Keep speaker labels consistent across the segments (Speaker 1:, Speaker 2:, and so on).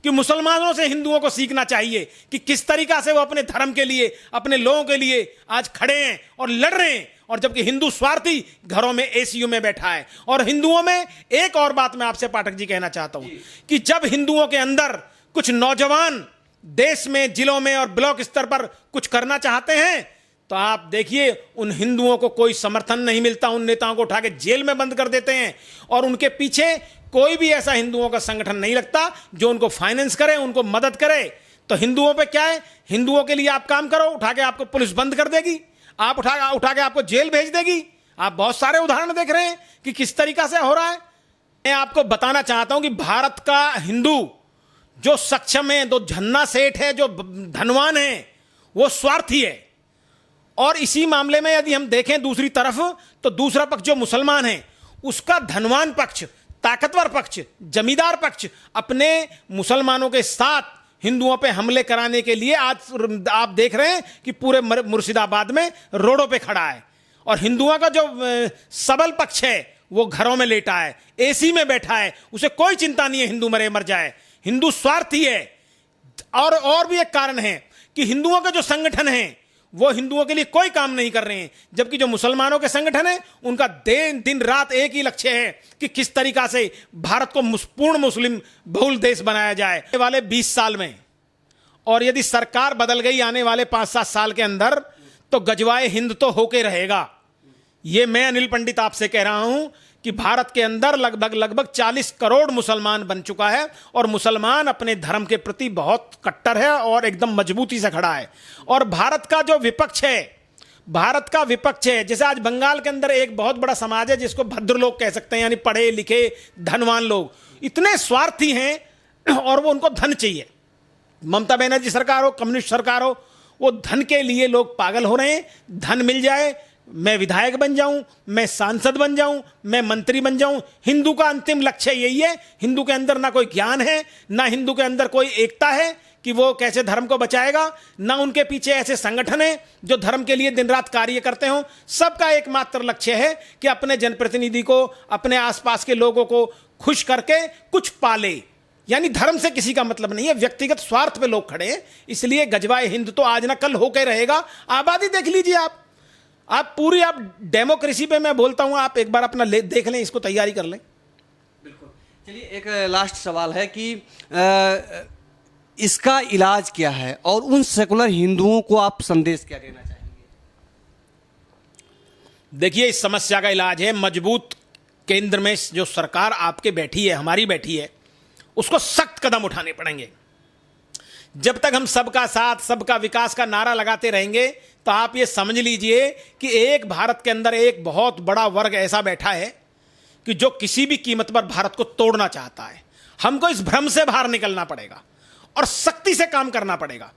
Speaker 1: कि मुसलमानों से हिंदुओं को सीखना चाहिए कि किस तरीका से वो अपने धर्म के लिए, अपने लोगों के लिए आज खड़े हैं और लड़ रहे हैं, और जबकि हिंदू स्वार्थी घरों में एसीयू में बैठा है। और हिंदुओं में एक और बात मैं आपसे पाठक जी कहना चाहता हूं कि जब हिंदुओं के अंदर कुछ नौजवान देश में, जिलों में और ब्लॉक स्तर पर कुछ करना चाहते हैं, तो आप देखिए उन हिंदुओं को कोई समर्थन नहीं मिलता, उन नेताओं को उठा के जेल में बंद कर देते हैं, और उनके पीछे कोई भी ऐसा हिंदुओं का संगठन नहीं लगता जो उनको फाइनेंस करे, उनको मदद करे। तो हिंदुओं पे क्या है, हिंदुओं के लिए आप काम करो, उठा के आपको पुलिस बंद कर देगी, आप उठा के आपको जेल भेज देगी। आप बहुत सारे उदाहरण देख रहे हैं कि किस तरीका से हो रहा है। मैं आपको बताना चाहता हूं कि भारत का हिंदू जो सक्षम है, जो झन्ना सेठ है, जो धनवान है, वो स्वार्थी है। और इसी मामले में यदि हम देखें दूसरी तरफ, तो दूसरा पक्ष जो मुसलमान है, उसका धनवान पक्ष, ताकतवर पक्ष, जमींदार पक्ष अपने मुसलमानों के साथ हिंदुओं पे हमले कराने के लिए आज आप देख रहे हैं कि पूरे मुर्शिदाबाद में रोडों पे खड़ा है। और हिंदुओं का जो सबल पक्ष है वो घरों में लेटा है, एसी में बैठा है, उसे कोई चिंता नहीं है हिंदू मरे मर जाए। हिंदू स्वार्थी है। और भी एक कारण है कि हिंदुओं के जो संगठन हैं वो हिंदुओं के लिए कोई काम नहीं कर रहे हैं, जबकि जो मुसलमानों के संगठन हैं उनका दिन रात एक ही लक्ष्य है कि किस तरीका से भारत को पूर्ण मुस्लिम बहुल देश बनाया जाए। आने वाले 20 साल में, और यदि सरकार बदल गई आने वाले 5-7 साल के अंदर, तो गजवाए हिंद तो होके रहेगा। ये मैं अनिल पंडित आपसे कह रहा हूं कि भारत के अंदर लगभग 40 करोड़ मुसलमान बन चुका है, और मुसलमान अपने धर्म के प्रति बहुत कट्टर है और एकदम मजबूती से खड़ा है। और भारत का जो विपक्ष है, जैसे आज बंगाल के अंदर एक बहुत बड़ा समाज है जिसको भद्र लोग कह सकते हैं, यानी पढ़े लिखे धनवान लोग, इतने स्वार्थी हैं और वो उनको धन चाहिए। ममता बनर्जी सरकार हो, कम्युनिस्ट सरकार हो, वो धन के लिए लोग पागल हो रहे हैं। धन मिल जाए, मैं विधायक बन जाऊं, मैं सांसद बन जाऊं, मैं मंत्री बन जाऊं। हिंदू का अंतिम लक्ष्य यही है। हिंदू के अंदर ना कोई ज्ञान है, ना हिंदू के अंदर कोई एकता है कि वो कैसे धर्म को बचाएगा, ना उनके पीछे ऐसे संगठन हैं जो धर्म के लिए दिन रात कार्य करते हों। सबका एकमात्र लक्ष्य है कि अपने जनप्रतिनिधि को, अपने आसपास के लोगों को खुश करके कुछ पाले। यानी धर्म से किसी का मतलब नहीं है, व्यक्तिगत स्वार्थ पे लोग खड़े हैं। इसलिए गजवाए हिंद तो आज ना कल होकर रहेगा। आबादी देख लीजिए आप डेमोक्रेसी पे मैं बोलता हूं, आप एक बार अपना देख लें, इसको तैयारी कर लें।
Speaker 2: बिल्कुल। चलिए, एक लास्ट सवाल है कि इसका इलाज क्या है, और उन सेकुलर हिंदुओं को आप संदेश क्या देना चाहेंगे?
Speaker 1: देखिए, इस समस्या का इलाज है मजबूत केंद्र में जो सरकार आपके बैठी है, हमारी बैठी है, उसको सख्त कदम उठाने पड़ेंगे। जब तक हम सबका साथ, सबका विकास का नारा लगाते रहेंगे, तो आप ये समझ लीजिए कि एक भारत के अंदर एक बहुत बड़ा वर्ग ऐसा बैठा है कि जो किसी भी कीमत पर भारत को तोड़ना चाहता है। हमको इस भ्रम से बाहर निकलना पड़ेगा और सख्ती से काम करना पड़ेगा।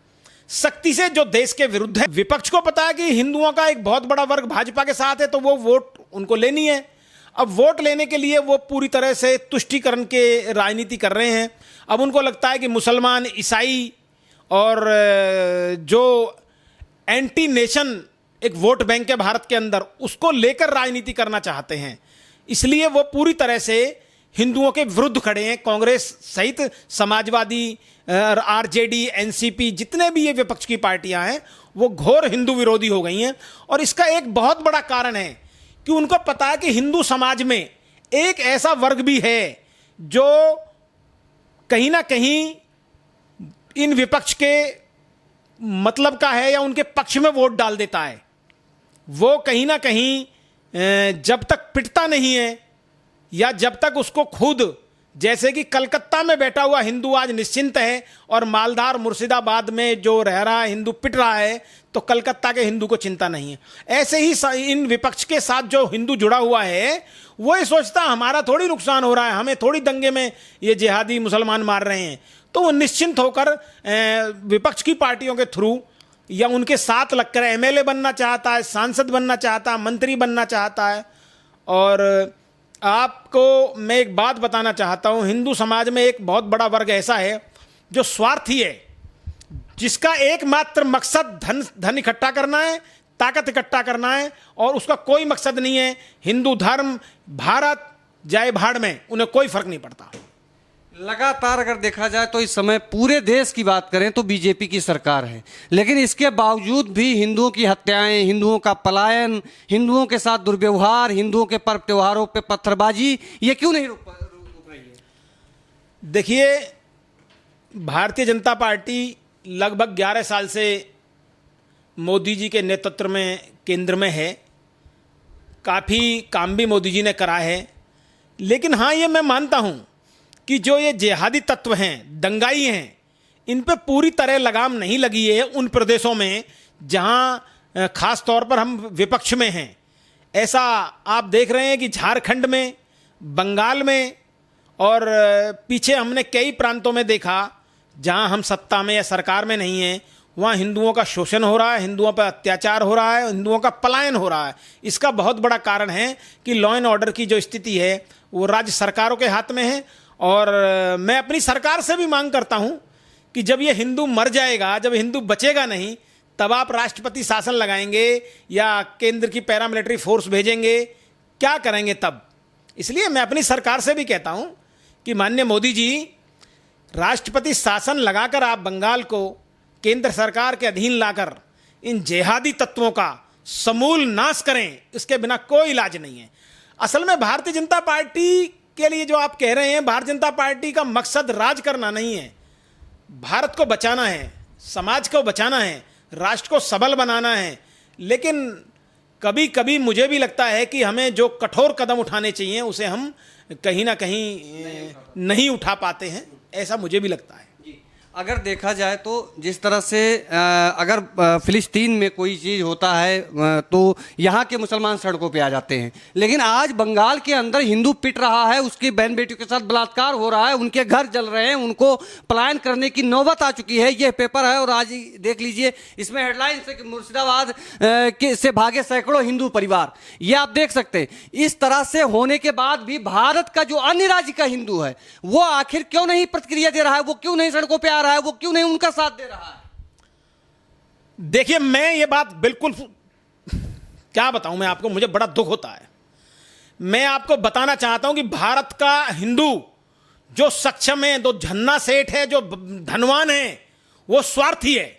Speaker 1: सख्ती से जो देश के विरुद्ध है। विपक्ष को पता है कि हिंदुओं का एक बहुत बड़ा वर्ग भाजपा के साथ है, तो वो वोट उनको लेनी है। अब वोट लेने के लिए वो पूरी तरह से तुष्टीकरण के राजनीति कर रहे हैं। अब उनको लगता है कि मुसलमान, ईसाई और जो एंटी नेशन एक वोट बैंक है भारत के अंदर, उसको लेकर राजनीति करना चाहते हैं। इसलिए वो पूरी तरह से हिंदुओं के विरुद्ध खड़े हैं। कांग्रेस सहित समाजवादी, आरजेडी, एनसीपी, जितने भी ये विपक्ष की पार्टियां हैं, वो घोर हिंदू विरोधी हो गई हैं। और इसका एक बहुत बड़ा कारण है कि उनको पता है कि हिंदू समाज में एक ऐसा वर्ग भी है जो कहीं ना कहीं इन विपक्ष के मतलब का है या उनके पक्ष में वोट डाल देता है। वो कहीं ना कहीं जब तक पिटता नहीं है, या जब तक उसको खुद, जैसे कि कलकत्ता में बैठा हुआ हिंदू आज निश्चिंत है और मालदार मुर्शिदाबाद में जो रह रहा हिंदू पिट रहा है, तो कलकत्ता के हिंदू को चिंता नहीं है। ऐसे ही इन विपक्ष के साथ जो हिंदू जुड़ा हुआ है, वो ये सोचता हमारा थोड़ी नुकसान हो रहा है, हमें थोड़ी दंगे में ये जिहादी मुसलमान मार रहे हैं। तो वो निश्चिंत होकर विपक्ष की पार्टियों के थ्रू या उनके साथ लगकर एमएलए बनना चाहता है, सांसद बनना चाहता है, मंत्री बनना चाहता है। और आपको मैं एक बात बताना चाहता हूं, हिंदू समाज में एक बहुत बड़ा वर्ग ऐसा है जो स्वार्थी है, जिसका एकमात्र मकसद धन इकट्ठा करना है, ताकत इकट्ठा करना है, और उसका कोई मकसद नहीं है हिंदू धर्म, भारत जाए भाड़ में, उन्हें कोई फर्क नहीं पड़ता।
Speaker 2: लगातार अगर देखा जाए तो इस समय पूरे देश की बात करें तो बीजेपी की सरकार है, लेकिन इसके बावजूद भी हिंदुओं की हत्याएं, हिंदुओं का पलायन, हिंदुओं के साथ दुर्व्यवहार, हिंदुओं के पर्व त्योहारों पे पत्थरबाजी, ये क्यों नहीं रुक रही है?
Speaker 1: देखिए, भारतीय जनता पार्टी लगभग 11 साल से मोदी जी के नेतृत्व में केंद्र में है। काफ़ी काम भी मोदी जी ने करा है, लेकिन हाँ, ये मैं मानता हूँ कि जो ये जिहादी तत्व हैं, दंगाई हैं, इन पे पूरी तरह लगाम नहीं लगी है उन प्रदेशों में जहाँ खास तौर पर हम विपक्ष में हैं। ऐसा आप देख रहे हैं कि झारखंड में, बंगाल में और पीछे हमने कई प्रांतों में देखा जहाँ हम सत्ता में या सरकार में नहीं हैं, वहाँ हिंदुओं का शोषण हो रहा है, हिंदुओं पर अत्याचार हो रहा है, हिंदुओं का पलायन हो रहा है। इसका बहुत बड़ा कारण है कि लॉ एंड ऑर्डर की जो स्थिति है वो राज्य सरकारों के हाथ में है। और मैं अपनी सरकार से भी मांग करता हूं कि जब ये हिंदू मर जाएगा, जब हिंदू बचेगा नहीं, तब आप राष्ट्रपति शासन लगाएंगे या केंद्र की पैरामिलिट्री फोर्स भेजेंगे, क्या करेंगे तब? इसलिए मैं अपनी सरकार से भी कहता हूं कि माननीय मोदी जी, राष्ट्रपति शासन लगाकर आप बंगाल को केंद्र सरकार के अधीन लाकर इन जिहादी तत्वों का समूल नाश करें। इसके बिना कोई इलाज नहीं है। असल में भारतीय जनता पार्टी के लिए जो आप कह रहे हैं, भारतीय जनता पार्टी का मकसद राज करना नहीं है, भारत को बचाना है, समाज को बचाना है, राष्ट्र को सबल बनाना है। लेकिन कभी कभी मुझे भी लगता है कि हमें जो कठोर कदम उठाने चाहिए उसे हम कहीं ना कहीं नहीं उठा पाते हैं, ऐसा मुझे भी लगता है।
Speaker 2: अगर देखा जाए तो जिस तरह से अगर फिलिस्तीन में कोई चीज़ होता है तो यहाँ के मुसलमान सड़कों पे आ जाते हैं, लेकिन आज बंगाल के अंदर हिंदू पिट रहा है, उसकी बहन बेटियों के साथ बलात्कार हो रहा है, उनके घर जल रहे हैं, उनको पलायन करने की नौबत आ चुकी है। यह पेपर है और आज देख लीजिए, इसमें हेडलाइन से कि मुर्शिदाबाद से भागे सैकड़ों हिंदू परिवार, ये आप देख सकते हैं। इस तरह से होने के बाद भी भारत का जो अन्य राज्य का हिंदू है वो आखिर क्यों नहीं प्रतिक्रिया दे रहा है, वो क्यों नहीं सड़कों पर आ रहा है, वो क्यों नहीं उनका साथ दे रहा है?
Speaker 1: देखिए, मैं ये बात बिल्कुल क्या बताऊं मैं आपको, मुझे बड़ा दुख होता है। मैं आपको बताना चाहता हूं कि भारत का हिंदू जो सक्षम है, जो झन्ना सेठ है, जो धनवान है, वो स्वार्थी है।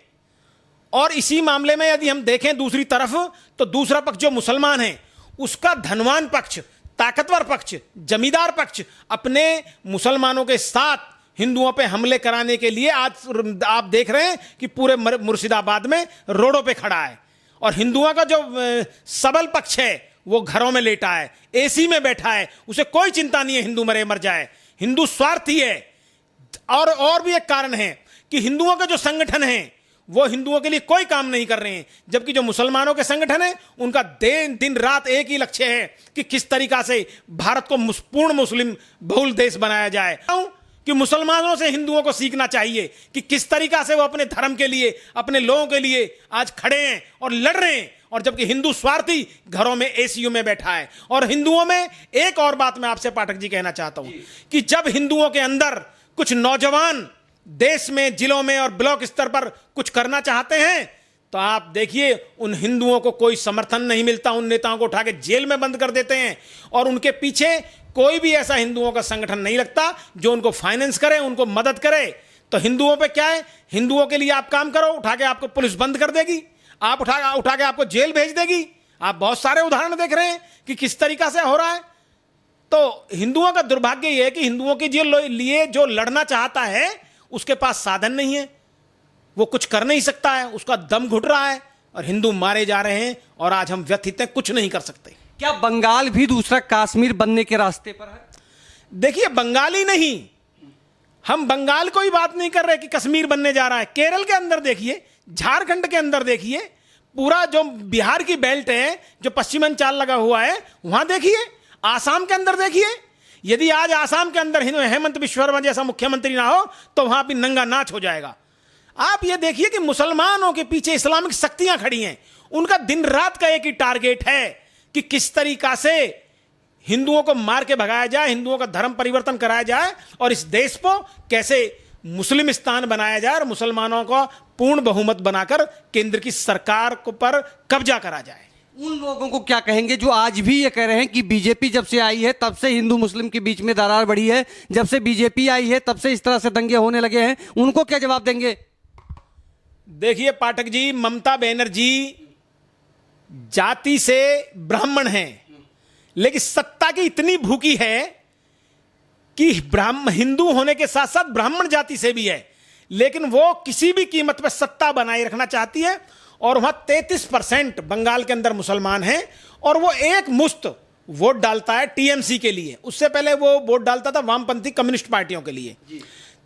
Speaker 1: और इसी मामले में यदि हम देखें दूसरी तरफ, तो दूसरा पक्ष जो मुसलमान है, उसका धनवान पक्ष, ताकतवर पक्ष, जमींदार पक्ष अपने मुसलमानों के साथ हिंदुओं पे हमले कराने के लिए आज आप देख रहे हैं कि पूरे मुर्शिदाबाद में रोडों पे खड़ा है। और हिंदुओं का जो सबल पक्ष है वो घरों में लेटा है, एसी में बैठा है, उसे कोई चिंता नहीं है हिंदू मरे मर जाए। हिंदू स्वार्थी है। और भी एक कारण है कि हिंदुओं के जो संगठन हैं वो हिंदुओं के लिए कोई काम नहीं कर रहे हैं, जबकि जो मुसलमानों के संगठन हैं उनका दिन रात एक ही लक्ष्य है कि किस तरीका से भारत को पूर्ण मुस्लिम बहुल देश बनाया जाए। कि मुसलमानों से हिंदुओं को सीखना चाहिए कि किस तरीका से वो अपने धर्म के लिए, अपने लोगों के लिए आज खड़े हैं और लड़ रहे हैं, और जबकि हिंदू स्वार्थी घरों में एसीयू में बैठा है। और हिंदुओं में एक और बात मैं आपसे पाठक जी कहना चाहता हूं कि जब हिंदुओं के अंदर कुछ नौजवान देश में, जिलों में और ब्लॉक स्तर पर कुछ करना चाहते हैं, तो आप देखिए उन हिंदुओं को कोई समर्थन नहीं मिलता, उन नेताओं को उठा के जेल में बंद कर देते हैं, और उनके पीछे कोई भी ऐसा हिंदुओं का संगठन नहीं लगता जो उनको फाइनेंस करे, उनको मदद करे। तो हिंदुओं पे क्या है, हिंदुओं के लिए आप काम करो, उठा के आपको पुलिस बंद कर देगी, आप उठा के आपको जेल भेज देगी। आप बहुत सारे उदाहरण देख रहे हैं कि किस तरीका से हो रहा है। तो हिंदुओं का दुर्भाग्य यह है कि हिंदुओं के लिए जो लड़ना चाहता है उसके पास साधन नहीं है, वो कुछ कर नहीं सकता है, उसका दम घुट रहा है, और हिंदू मारे जा रहे हैं और आज हम व्यथित हैं, कुछ नहीं कर सकते।
Speaker 2: क्या बंगाल भी दूसरा काश्मीर बनने के रास्ते पर है?
Speaker 1: देखिए, बंगाल ही नहीं, हम बंगाल को ही बात नहीं कर रहे कि कश्मीर बनने जा रहा है। केरल के अंदर देखिए, झारखंड के अंदर देखिए, पूरा जो बिहार की बेल्ट है, जो पश्चिमांचल लगा हुआ है, वहां देखिए, आसाम के अंदर देखिए। यदि आज आसाम के अंदर हेमंत बिश्व शर्मा जैसा मुख्यमंत्री ना हो तो वहां भी नंगा नाच हो जाएगा। आप ये देखिए कि मुसलमानों के पीछे इस्लामिक शक्तियां खड़ी हैं, उनका दिन रात का एक ही टारगेट है कि किस तरीका से हिंदुओं को मार के भगाया जाए, हिंदुओं का धर्म परिवर्तन कराया जाए, और इस देश को कैसे मुस्लिमिस्तान बनाया जाए और मुसलमानों को पूर्ण बहुमत बनाकर केंद्र की सरकार को पर कब्जा करा जाए।
Speaker 2: उन लोगों को क्या कहेंगे जो आज भी ये कह रहे हैं कि बीजेपी जब से आई है तब से हिंदू मुस्लिम के बीच में दरार बढ़ी है, जब से बीजेपी आई है तब से इस तरह से दंगे होने लगे हैं, उनको क्या जवाब देंगे?
Speaker 1: देखिए पाठक जी, ममता बनर्जी जाति से ब्राह्मण हैं, लेकिन सत्ता की इतनी भूखी है कि हिंदू होने के साथ साथ ब्राह्मण जाति से भी है, लेकिन वो किसी भी कीमत पर सत्ता बनाए रखना चाहती है। और वहां 33% बंगाल के अंदर मुसलमान हैं और वो एक मुश्त वोट डालता है टीएमसी के लिए, उससे पहले वो वोट डालता था वामपंथी कम्युनिस्ट पार्टियों के लिए।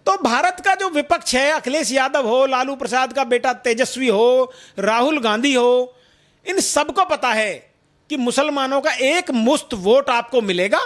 Speaker 1: तो भारत का जो विपक्ष है, अखिलेश यादव हो, लालू प्रसाद का बेटा तेजस्वी हो, राहुल गांधी हो, इन सबको पता है कि मुसलमानों का एक मुश्त वोट आपको मिलेगा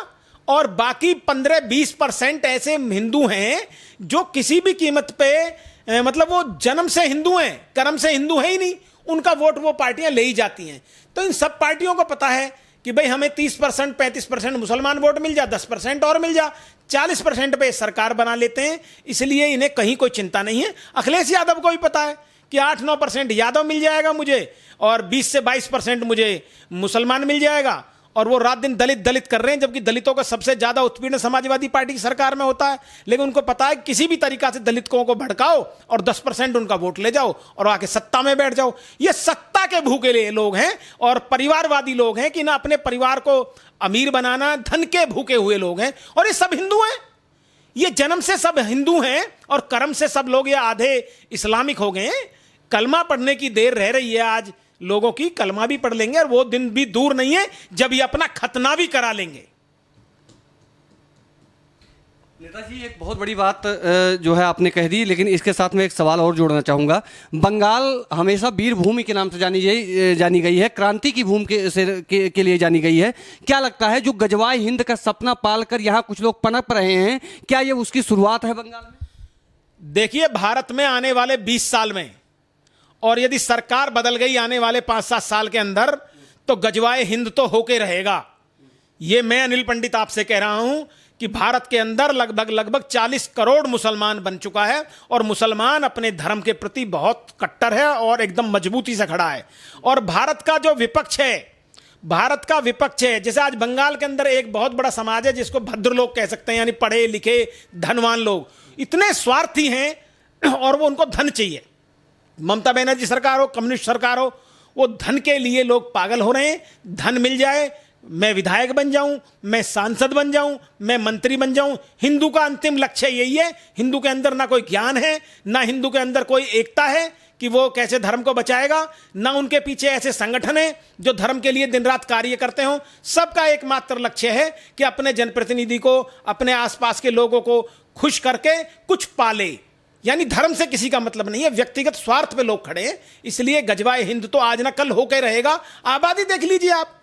Speaker 1: और बाकी 15-20% ऐसे हिंदू हैं जो किसी भी कीमत पे मतलब वो जन्म से हिंदू हैं, कर्म से हिंदू है ही नहीं, उनका वोट वो पार्टियां ले ही जाती हैं। तो इन सब पार्टियों को पता है कि भाई हमें 30% 35% मुसलमान वोट मिल जा, 10% और मिल जा, 40% पे सरकार बना लेते हैं, इसलिए इन्हें कहीं कोई चिंता नहीं है। अखिलेश यादव को भी पता है कि 8-9% यादव मिल जाएगा मुझे और 20 से 22% मुझे मुसलमान मिल जाएगा, और वो रात दिन दलित दलित कर रहे हैं, जबकि दलितों का सबसे ज्यादा उत्पीड़न समाजवादी पार्टी की सरकार में होता है। लेकिन उनको पता है किसी भी तरीका से दलितों को भड़काओ और 10% उनका वोट ले जाओ और आके सत्ता में बैठ जाओ। ये सत्ता के भूखे लिए लोग हैं और परिवारवादी लोग हैं कि ना अपने परिवार को अमीर बनाना, धन के भूखे हुए लोग हैं। और ये सब हिंदू हैं, ये जन्म से सब हिंदू हैं और कर्म से सब लोग ये आधे इस्लामिक हो गए हैं। कलमा पढ़ने की देर रह रही है आज लोगों की, कलमा भी पढ़ लेंगे और वो दिन भी दूर नहीं है जब ये अपना खतना भी करा लेंगे।
Speaker 2: नेताजी, एक बहुत बड़ी बात जो है आपने कह दी, लेकिन इसके साथ में एक सवाल और जोड़ना चाहूँगा। बंगाल हमेशा वीर भूमि के नाम से जानी गई है, क्रांति की भूमि के लिए जानी गई है। क्या लगता है जो गजवाए हिंद का सपना पालकर यहाँ कुछ लोग पनप रहे हैं, क्या ये उसकी शुरुआत है बंगाल में?
Speaker 1: देखिए, भारत में आने वाले 20 साल में, और यदि सरकार बदल गई आने वाले 5-7 साल के अंदर, तो गजवाए हिंद तो होके रहेगा। ये मैं अनिल पंडित आपसे कह रहा हूं कि भारत के अंदर लगभग 40 करोड़ मुसलमान बन चुका है और मुसलमान अपने धर्म के प्रति बहुत कट्टर है और एकदम मजबूती से खड़ा है। और भारत का जो विपक्ष है, जैसे आज बंगाल के अंदर एक बहुत बड़ा समाज है जिसको भद्र लोग कह सकते हैं, यानी पढ़े लिखे धनवान लोग, इतने स्वार्थी हैं और वो उनको धन चाहिए। ममता बनर्जी सरकार हो, कम्युनिस्ट सरकार हो, वो धन के लिए लोग पागल हो रहे हैं। धन मिल जाए, मैं विधायक बन जाऊं, मैं सांसद बन जाऊं, मैं मंत्री बन जाऊं। हिंदू का अंतिम लक्ष्य यही है। हिंदू के अंदर ना कोई ज्ञान है, ना हिंदू के अंदर कोई एकता है कि वो कैसे धर्म को बचाएगा, ना उनके पीछे ऐसे संगठन है जो धर्म के लिए दिन रात कार्य करते हो। सबका एकमात्र लक्ष्य है कि अपने जनप्रतिनिधि को, अपने आसपास के लोगों को खुश करके कुछ पाले। यानी धर्म से किसी का मतलब नहीं है, व्यक्तिगत स्वार्थ पे लोग खड़े हैं। इसलिए गजवाए हिंद तो आज ना कल होकर रहेगा। आबादी देख लीजिए आप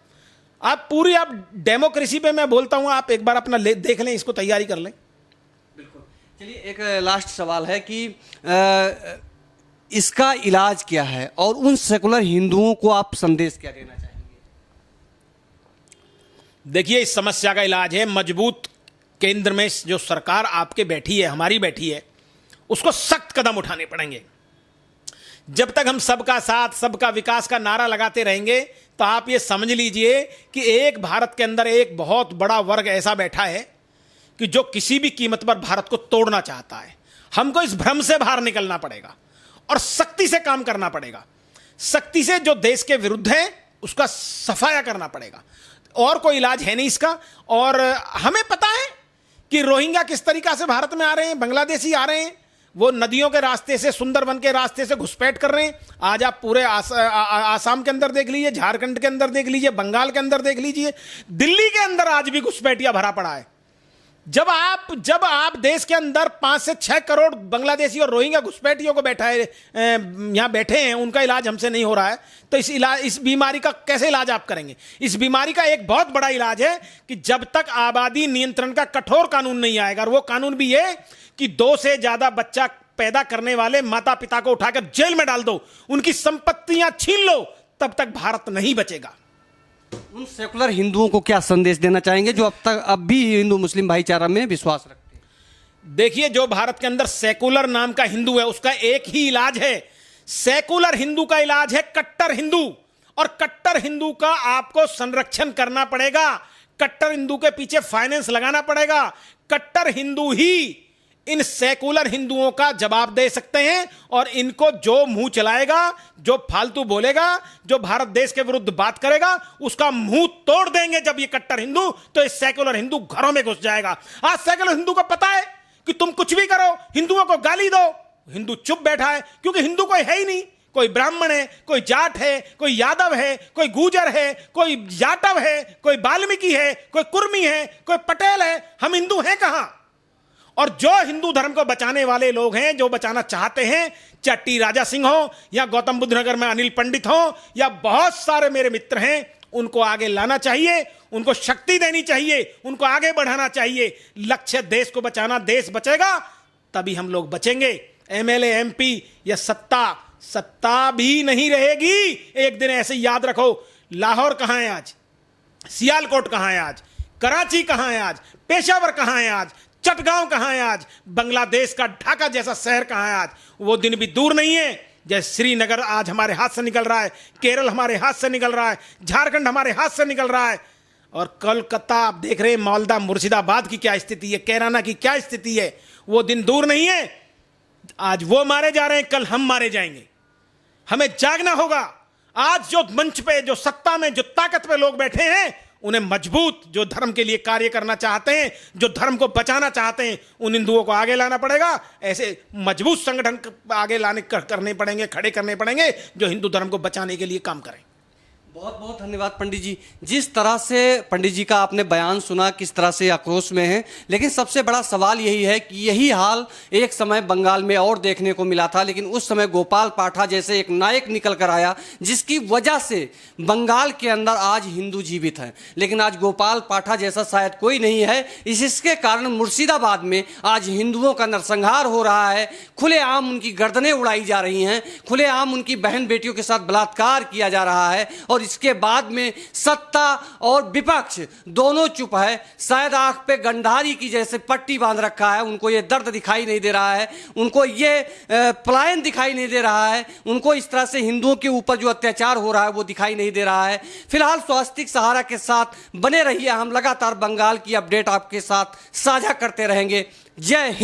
Speaker 1: पूरी आप डेमोक्रेसी पे मैं बोलता हूं, आप एक बार अपना देख लें, इसको तैयारी कर लें।
Speaker 2: बिल्कुल। चलिए, एक लास्ट सवाल है कि इसका इलाज क्या है और उन सेकुलर हिंदुओं को आप संदेश क्या देना चाहेंगे?
Speaker 1: देखिए, इस समस्या का इलाज है मजबूत केंद्र में जो सरकार आपके बैठी है, हमारी बैठी है, उसको सख्त कदम उठाने पड़ेंगे। जब तक हम सबका साथ, सबका विकास का नारा लगाते रहेंगे, तो आप ये समझ लीजिए कि एक भारत के अंदर एक बहुत बड़ा वर्ग ऐसा बैठा है कि जो किसी भी कीमत पर भारत को तोड़ना चाहता है। हमको इस भ्रम से बाहर निकलना पड़ेगा और सख्ती से काम करना पड़ेगा। सख्ती से जो देश के विरुद्ध है उसका सफाया करना पड़ेगा, और कोई इलाज है नहीं इसका। और हमें पता है कि रोहिंग्या किस तरीका से भारत में आ रहे हैं, बांग्लादेशी आ रहे हैं, वो नदियों के रास्ते से, सुंदरबन के रास्ते से घुसपैठ कर रहे हैं। आज आप पूरे आसाम के अंदर देख लीजिए, झारखंड के अंदर देख लीजिए, बंगाल के अंदर देख लीजिए, दिल्ली के अंदर आज भी घुसपैठिया भरा पड़ा है। जब आप देश के अंदर 5 से 6 करोड़ बांग्लादेशी और रोहिंग्या घुसपैठियों को यहां बैठे हैं, उनका इलाज हमसे नहीं हो रहा है, तो इस बीमारी का कैसे इलाज आप करेंगे? इस बीमारी का एक बहुत बड़ा इलाज है कि जब तक आबादी नियंत्रण का कठोर कानून नहीं आएगा, और वो कानून भी ये कि 2 से ज्यादा बच्चा पैदा करने वाले माता पिता को उठाकर जेल में डाल दो, उनकी संपत्तियां छीन लो, तब तक भारत नहीं बचेगा।
Speaker 2: उन सेकुलर हिंदुओं को क्या संदेश देना चाहेंगे जो अब भी हिंदू मुस्लिम भाईचारा में विश्वास रखते हैं?
Speaker 1: देखिए, जो भारत के अंदर सेकुलर नाम का हिंदू है, उसका एक ही इलाज है। सेकुलर हिंदू का इलाज है कट्टर हिंदू, और कट्टर हिंदू का आपको संरक्षण करना पड़ेगा। कट्टर हिंदू के पीछे फाइनेंस लगाना पड़ेगा। कट्टर हिंदू ही इन सेकुलर हिंदुओं का जवाब दे सकते हैं और इनको जो मुंह चलाएगा, जो फालतू बोलेगा, जो भारत देश के विरुद्ध बात करेगा, उसका मुंह तोड़ देंगे जब ये कट्टर हिंदू, तो ये सेकुलर हिंदू घरों में घुस जाएगा। आज सेकुलर हिंदू को पता है कि तुम कुछ भी करो, हिंदुओं को गाली दो, हिंदू चुप बैठा है, क्योंकि हिंदू कोई है ही नहीं। कोई ब्राह्मण है, कोई जाट है, कोई यादव है, कोई गुर्जर है, कोई जाटव है, कोई वाल्मीकि है, कोई कुर्मी है, कोई पटेल है। हम हिंदू हैं कहां? और जो हिंदू धर्म को बचाने वाले लोग हैं, जो बचाना चाहते हैं, चाहे टी राजा सिंह हो या गौतम बुद्ध नगर में अनिल पंडित हो या बहुत सारे मेरे मित्र हैं, उनको आगे लाना चाहिए, उनको शक्ति देनी चाहिए, उनको आगे बढ़ाना चाहिए। लक्ष्य देश को बचाना, देश बचेगा तभी हम लोग बचेंगे। एमएलए एमपी या सत्ता भी नहीं रहेगी। एक दिन ऐसे याद रखो, लाहौर कहां है आज, सियालकोट कहां है आज, कराची कहां है आज, पेशावर कहां है आज, चटगांव कहां है आज, बांग्लादेश का ढाका जैसा शहर कहां है आज। वो दिन भी दूर नहीं है। जैसे श्रीनगर आज हमारे हाथ से निकल रहा है, केरल हमारे हाथ से निकल रहा है, झारखंड हमारे हाथ से निकल रहा है, और कोलकाता आप देख रहे हैं, मालदा मुर्शिदाबाद की क्या स्थिति है, कैराना की क्या स्थिति है। वो दिन दूर नहीं है। आज वो मारे जा रहे हैं, कल हम मारे जाएंगे। हमें जागना होगा। आज जो मंच पे, जो सत्ता में, जो ताकत पे लोग बैठे हैं, उन्हें मजबूत, जो धर्म के लिए कार्य करना चाहते हैं, जो धर्म को बचाना चाहते हैं, उन हिंदुओं को आगे लाना पड़ेगा। ऐसे मजबूत संगठन आगे लाने करने पड़ेंगे, खड़े करने पड़ेंगे, जो हिंदू धर्म को बचाने के लिए काम करें।
Speaker 2: बहुत बहुत धन्यवाद पंडित जी। जिस तरह से पंडित जी का आपने बयान सुना, किस तरह से आक्रोश में है, लेकिन सबसे बड़ा सवाल यही है कि यही हाल एक समय बंगाल में और देखने को मिला था, लेकिन उस समय गोपाल पाठा जैसे एक नायक निकल कर आया, जिसकी वजह से बंगाल के अंदर आज हिंदू जीवित हैं। लेकिन आज गोपाल पाठा जैसा शायद कोई नहीं है। इसके कारण मुर्शिदाबाद में आज हिंदुओं का नरसंहार हो रहा है, खुलेआम उनकी गर्दनें उड़ाई जा रही हैं, खुलेआम उनकी बहन बेटियों के साथ बलात्कार किया जा रहा है, और इसके बाद में सत्ता और विपक्ष दोनों चुप है। शायद आंख पे गंधारी की जैसे पट्टी बांध रखा है, उनको ये दर्द दिखाई नहीं दे रहा है, उनको ये पलायन दिखाई नहीं दे रहा है, उनको इस तरह से हिंदुओं के ऊपर जो अत्याचार हो रहा है वो दिखाई नहीं दे रहा है। फिलहाल स्वास्तिक सहारा के साथ बने रहिए, हम लगातार बंगाल की अपडेट आपके साथ साझा करते रहेंगे। जय हिंद।